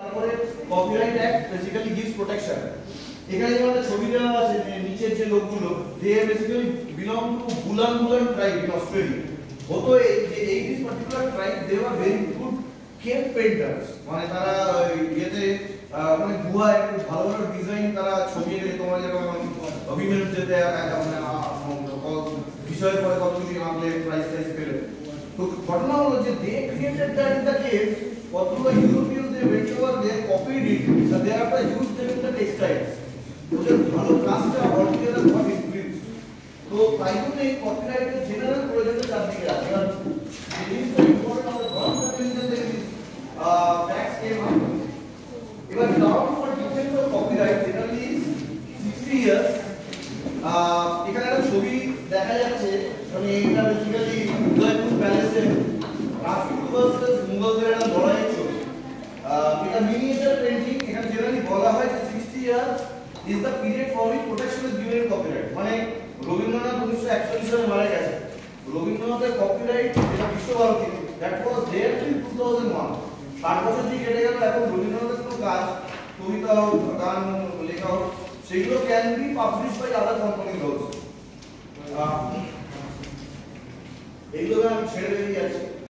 তারপরে copyright act basically gives protection. এখানে যে আমাদের ছবি দেওয়া আছে নিচের যে লোকগুলো they basically belong to Bulan tribe in Australia. হতো এই যে this particular tribe they are very good cave painters, মানে তারা ইয়েতে মানে গুহায় একটু ভালো ভালো ডিজাইন তারা ছবি এঁকে তোমার যেরকম অভিনয় যেতে মানে বিষয়ের পরে কত কিছু আঁকলে প্রাইজ পেলে। তো ঘটনা হলো যে they created that in the cave, কতগুলো European they went over there copied it and thereafter used them in the textiles. ওদের ভালো কাজটা altogether got increased. তো তাই জন্য এই কপিরাইটের জেনারেল প্রয়োজনটা চারদিকে আছে। এবার the জিনিসটা ইম্পর্টেন্ট আমাদের গল্প রিলিজেন থেকে ট্যাক্স কেম আপ। এবার term for defence of copyright generally 60 years. এখানে একটা ছবি দেখা যাচ্ছে, মানে এটা বেসিক্যালি উদয়পুর প্যালেসে রাজপুত ভার্সেস মুঘলদের একটা লড়াইয়ের ছবি। এটা মিনিয়েচার পেইন্টিং। এখানে জেনারেলি বলা হয় যে 60 years is the period for which protection is given in copyright. মানে রবীন্দ্রনাথ 1941 সালে মারা গেছে। রবীন্দ্রনাথের কপিরাইট যেটা Visva Bharati that was there till 2001। 60 বছর দিয়ে কেটে গেল, এখন রবীন্দ্রনাথের কোনো কাজ, কবিতা হোক, গান লেখা হোক, সেগুলো can be publish by other companies also. এইগুলো আমি ছেড়ে দিয়ে যাচ্ছি।